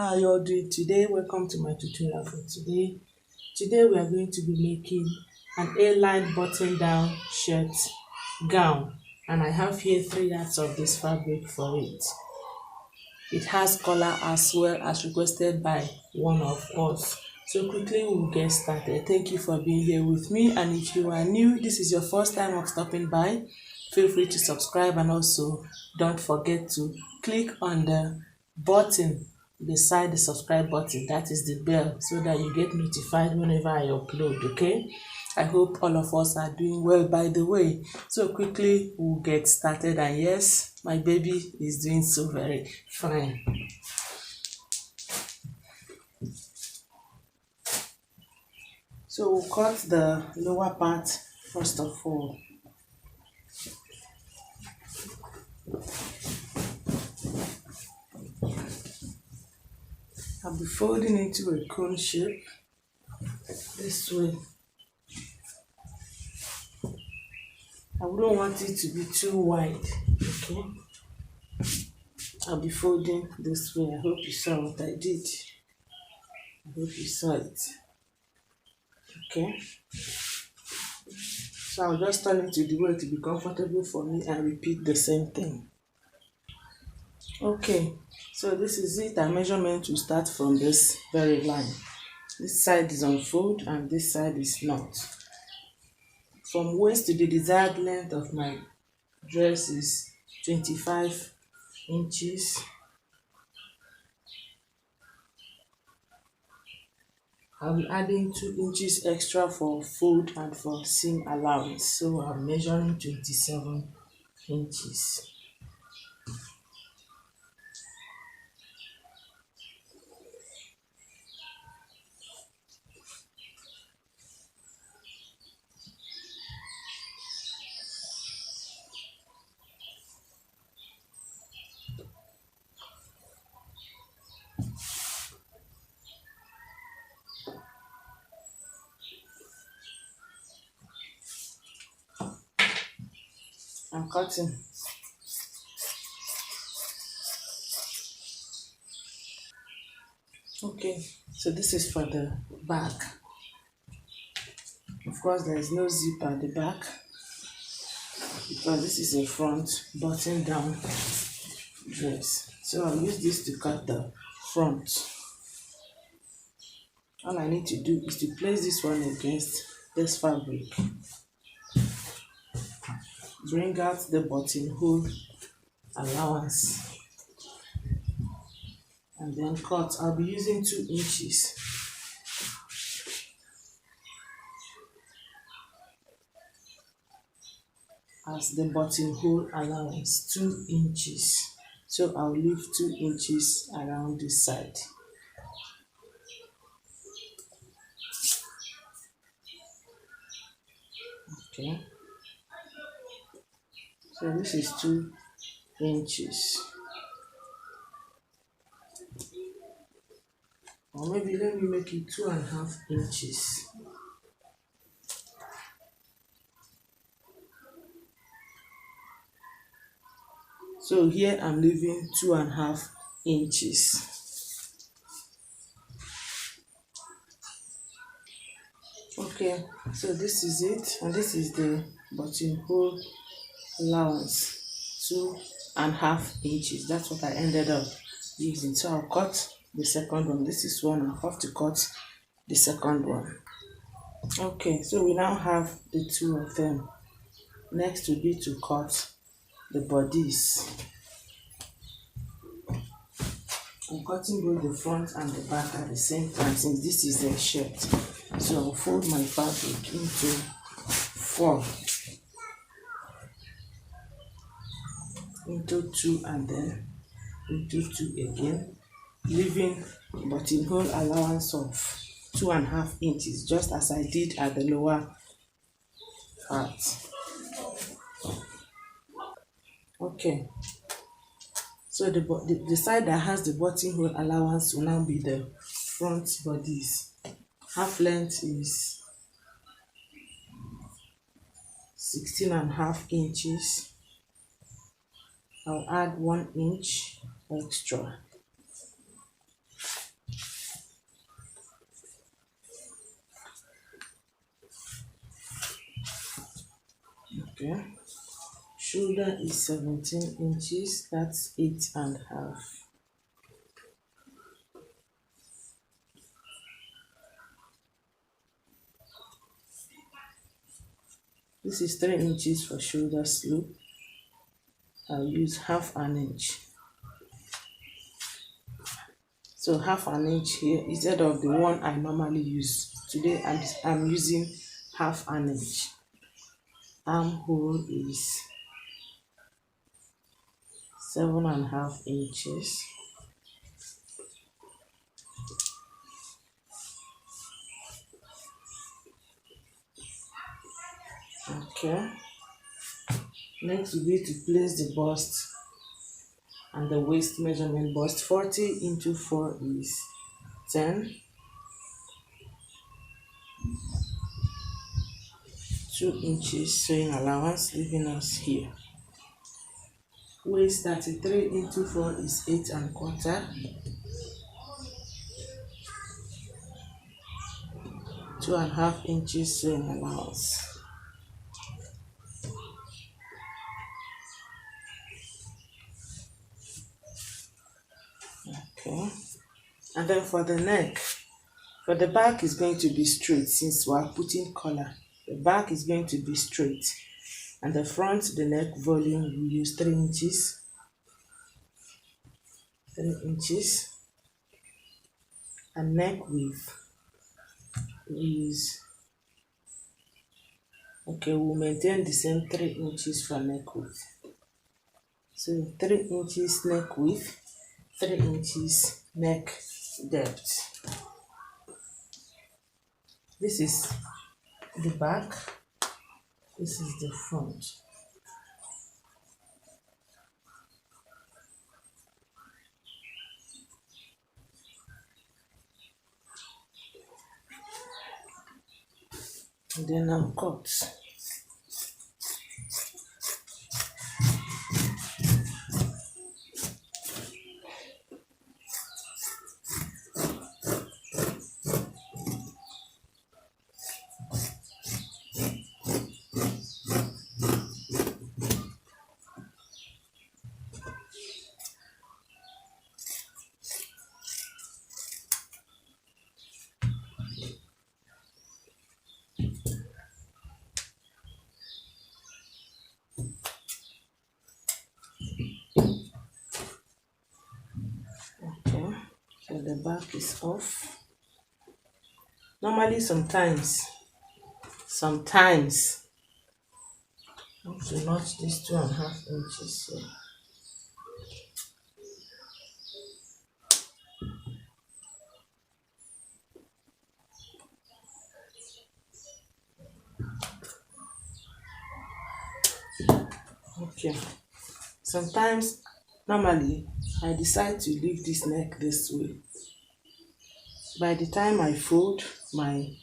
How are you all doing today? Welcome to my tutorial for today. Today we are going to be making an A-line button down shirt gown, and I have here 3 yards of this fabric for it. It has collar as well as requested by one of us. So quickly we'll get started. Thank you for being here with me, and if you are new, this is your first time of stopping by, feel free to subscribe, and also don't forget to click on the button beside the subscribe button, that is the bell, so that you get notified whenever I upload. Okay, I hope all of us are doing well, by the way. So quickly we'll get started, and yes, my baby is doing so very fine. So we'll cut the lower part first of all. I'll be folding into a cone shape this way. I wouldn't want it to be too wide, okay? I'll be folding this way. I hope you saw what I did. I hope you saw it. Okay? So I'll just turn it to the way to be comfortable for me and repeat the same thing. Okay, so this is it. Our measurement will start from this very line. This side is on fold and this side is not. From waist to the desired length of my dress is 25 inches. I'll be adding 2 inches extra for fold and for seam allowance, so I'm measuring 27 inches. I'm cutting. Okay, so this is for the back. Of course, there is no zip at the back because this is a front button down dress. So I'll use this to cut the front. All I need to do is to place this one against this fabric. Bring out the buttonhole allowance and then cut. I'll be using 2 inches. As the buttonhole allowance, 2 inches. So I'll leave 2 inches around this side. Okay. So this is 2 inches. Or maybe let me make it 2.5 inches. So here I'm leaving 2.5 inches. Okay, so this is it, and this is the buttonhole allowance, 2.5 inches. That's what I ended up using. So I'll cut the second one. This is one. I'll have to cut the second one. Okay, so we now have the 2 of them. Next will be to cut the bodice. I'm cutting both the front and the back at the same time, since this is a shirt. So I'll fold my fabric into 4, into 2, and then into 2 again, leaving buttonhole allowance of 2.5 inches, just as I did at the lower part. Okay, so the side that has the buttonhole allowance will now be the front bodice. Half length is 16.5 inches. I'll add 1 inch extra. Okay. Shoulder is 17 inches, that's 8.5. This is 3 inches for shoulder slope. I'll use half an inch. So half an inch here instead of the one I normally use. Today I'm using half an inch. Armhole is 7.5 inches. Okay. Next will be to place the bust and the waist measurement. Bust 40 into 4 is 10. 2 inches sewing allowance, leaving us here. Waist 33 into 4 is 8.25. 2.5 inches sewing allowance. Okay. And then for the neck, for the back is going to be straight since we are putting collar. The back is going to be straight. And the front, the neck volume, we use 3 inches. 3 inches. And neck width is, okay, we'll maintain the same 3 inches for neck width. So 3 inches neck width, 3 inches neck depth. This is the back, this is the front. And then I'll cut. Okay, so the back is off. Normally sometimes I have to notch this 2.5 inches here. Okay. Sometimes, normally, I decide to leave this neck this way. By the time I fold my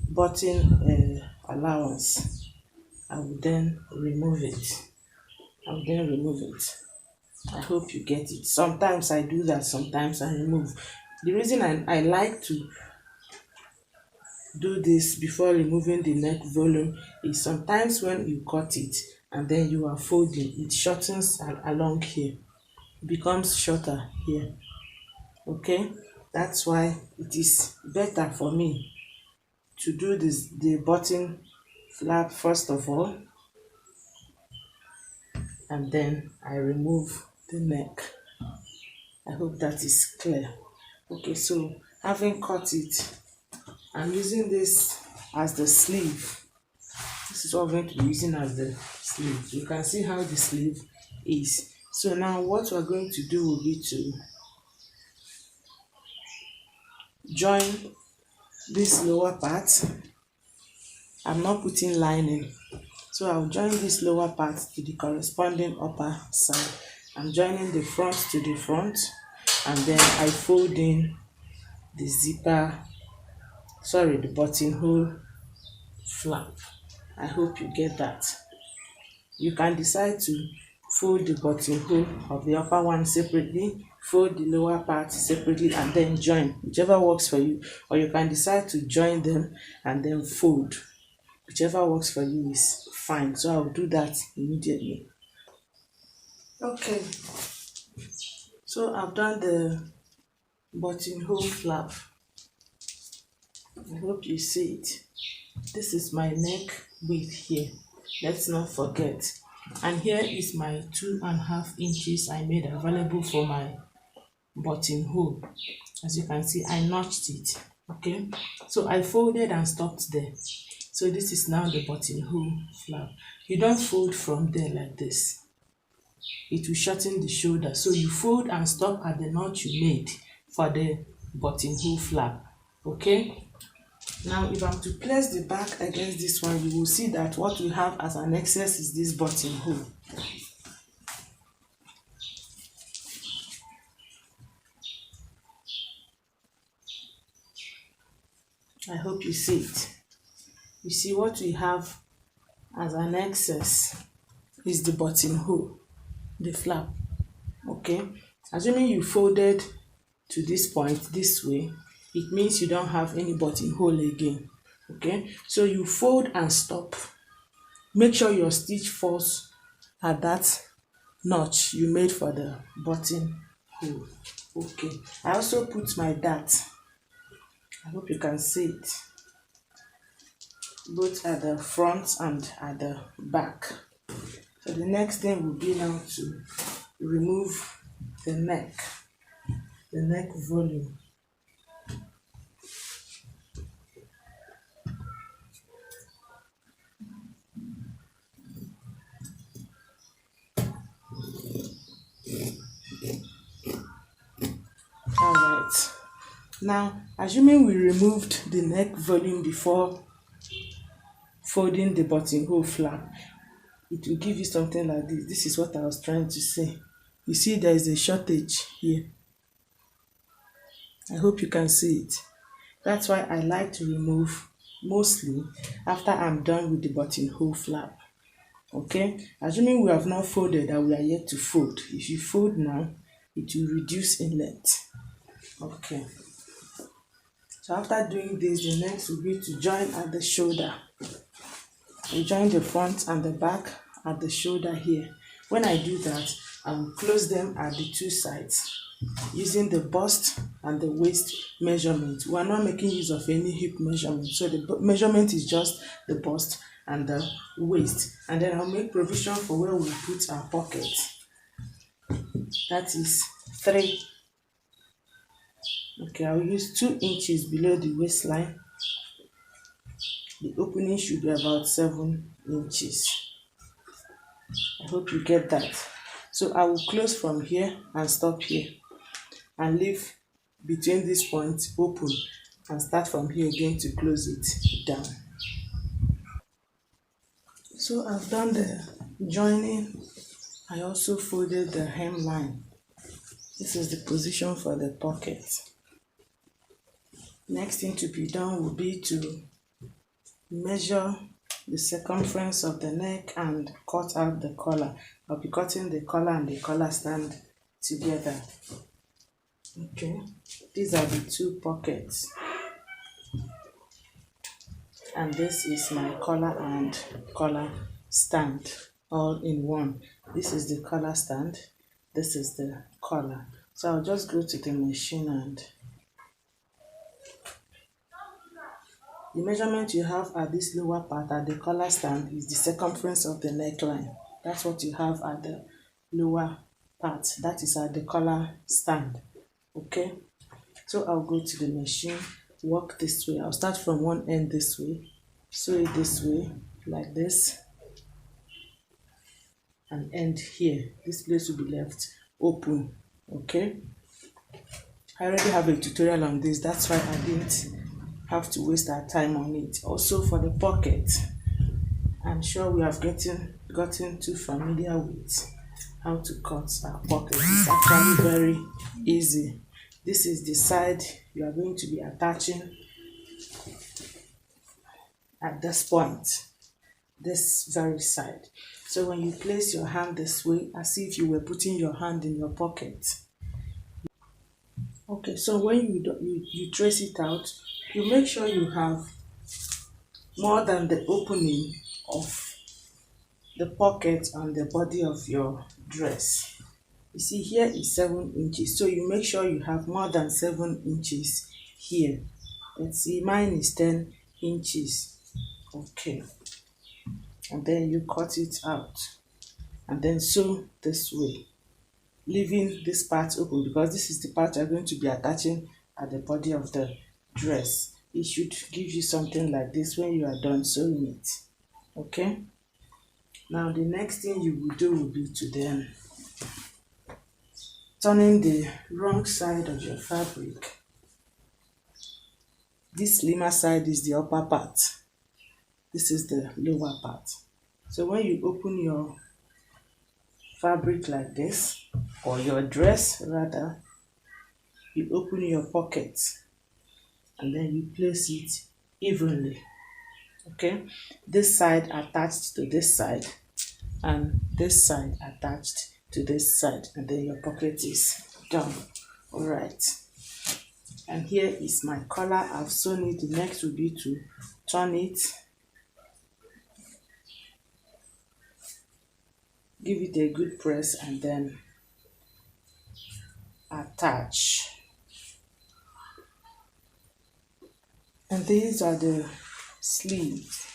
button allowance, I will then remove it. I hope you get it. Sometimes I do that, sometimes I remove. The reason I like to do this before removing the neck volume is sometimes when you cut it and then you are folding, it shortens along here. It becomes shorter here. Okay, that's why it is better for me to do the button flap first of all, and then I remove the neck. I hope that is clear. Okay, so having cut it, I'm using this as the sleeve. This is what I'm going to be using as the sleeve. You can see how the sleeve is. So now what we're going to do will be to join this lower part. I'm not putting lining, so I'll join this lower part to the corresponding upper side. I'm joining the front to the front, and then I fold in the the buttonhole flap. I hope you get that. You can decide to fold the buttonhole of the upper one separately, fold the lower part separately, and then join, whichever works for you. Or you can decide to join them and then fold. Whichever works for you is fine. So I'll do that immediately. Okay, so I've done the buttonhole flap. I hope you see it. This is my neck width here. Let's not forget. And here is my 2.5 inches I made available for my buttonhole. As you can see, I notched it. Okay, so I folded and stopped there. So this is now the buttonhole flap. You don't fold from there like this. It will shorten the shoulder. So you fold and stop at the knot you made for the buttonhole flap. Okay. Now, if I'm to place the back against this one, you will see that what we have as an excess is this buttonhole. I hope you see it. You see what we have as an excess is the buttonhole, the flap. Okay, assuming you folded to this point this way, it means you don't have any buttonhole again. Okay, so you fold and stop. Make sure your stitch falls at that notch you made for the buttonhole. Okay, I also put my dart. I hope you can see it, both at the front and at the back. So the next thing will be now to remove the neck volume. Alright, now assuming we removed the neck volume before folding the buttonhole flap, it will give you something like this. This is what I was trying to say. You see there is a shortage here. I hope you can see it. That's why I like to remove mostly after I'm done with the buttonhole flap. Okay, assuming we have not folded and we are yet to fold. If you fold now, it will reduce in length. Okay, so after doing this, the next will be to join at the shoulder. We join the front and the back at the shoulder here. When I do that, I will close them at the two sides using the bust and the waist measurement. We are not making use of any hip measurement, so the measurement is just the bust and the waist. And then I'll make provision for where we put our pocket. That is 3. Okay, I'll use 2 inches below the waistline. The opening should be about 7 inches. I hope you get that. So I will close from here and stop here and leave between these points open and start from here again to close it down. So I've done the joining. I also folded the hemline. This is the position for the pocket. Next thing to be done will be to measure the circumference of the neck and cut out the collar. I'll be cutting the collar and the collar stand together. Okay, these are the 2 pockets, and this is my collar and collar stand all in one. This is the collar stand, this is the collar. So I'll just go to the machine, and the measurement you have at this lower part at the collar stand is the circumference of the neckline. That's what you have at the lower part. That is at the collar stand. Okay, so I'll go to the machine, work this way. I'll start from one end this way, sew it this way, like this, and end here. This place will be left open. Okay, I already have a tutorial on this. That's why I didn't have to waste our time on it. Also for the pocket, I'm sure we have gotten too familiar with how to cut our pocket. It's actually very easy. This is the side you are going to be attaching at this point. this very side. So when you place your hand this way, as if you were putting your hand in your pocket. Okay, so when you trace it out, you make sure you have more than the opening of the pocket on the body of your dress. You see, here is 7 inches, so you make sure you have more than 7 inches here. Let's see, mine is 10 inches. Okay, and then you cut it out and then sew this way, leaving this part open because this is the part you're going to be attaching at the body of the dress. It should give you something like this when you are done sewing it. Okay, now the next thing you will do will be to then turning the wrong side of your fabric. This slimmer side is the upper part, this is the lower part. So when you open your fabric like this, or your dress rather, you open your pocket and then you place it evenly. Okay, this side attached to this side and this side attached to this side, and then your pocket is done. All right, and here is my collar. I've sewn it. The next will be to turn it, give it a good press, and then attach. And these are the sleeves.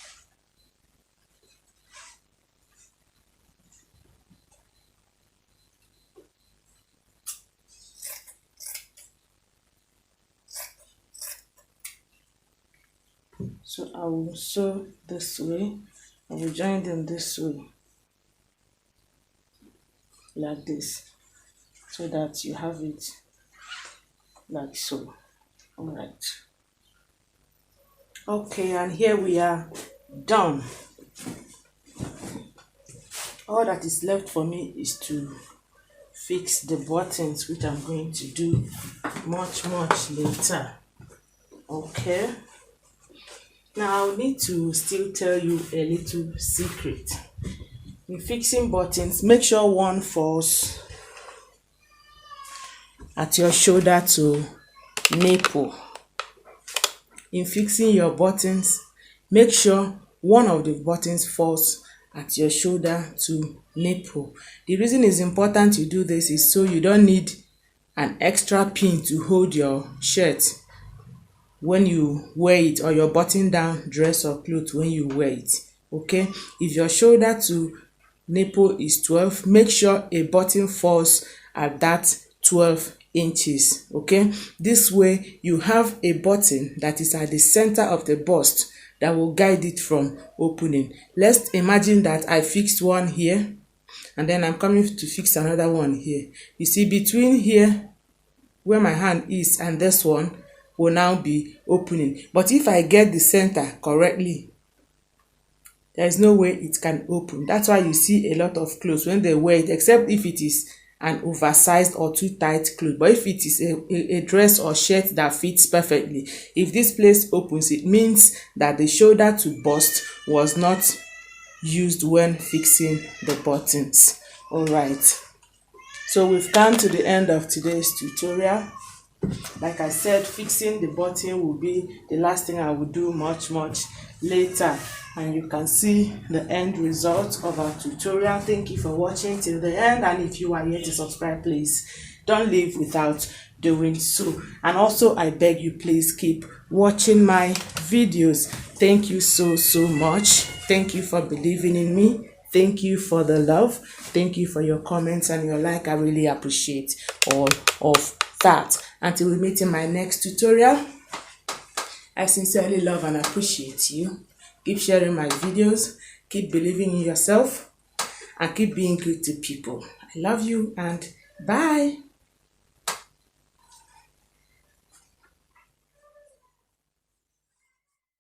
So I will sew this way, I will join them this way, like this, so that you have it like so. All right. Okay, and here we are done. All that is left for me is to fix the buttons, which I'm going to do much later. Okay, now I'll need to still tell you a little secret. In fixing buttons, make sure one falls at your shoulder to nipple. In fixing your buttons, make sure one of the buttons falls at your shoulder to nipple. The reason it's important you do this is so you don't need an extra pin to hold your shirt when you wear it, or your button down dress or clothes when you wear it. Okay, if your shoulder to nipple is 12, make sure a button falls at that 12 inches. Okay, this way you have a button that is at the center of the bust that will guide it from opening. Let's imagine that I fixed one here and then I'm coming to fix another one here. You see, between here where my hand is and this one will now be opening. But if I get the center correctly, there is no way it can open. That's why you see a lot of clothes when they wear it, except if it is an oversized or too tight clothes. But if it is a dress or shirt that fits perfectly, if this place opens, it means that the shoulder to bust was not used when fixing the buttons. All right, so we've come to the end of today's tutorial. Like I said, fixing the button will be the last thing I will do much later, and you can see the end result of our tutorial. Thank you for watching till the end, and if you are yet to subscribe, please don't leave without doing so. And also, I beg you, please keep watching my videos. Thank you so much. Thank you for believing in me. Thank you for the love. Thank you for your comments and your like. I really appreciate all of that. Until we meet in my next tutorial, I sincerely love and appreciate you. Keep sharing my videos, keep believing in yourself, and keep being good to people. I love you, and bye.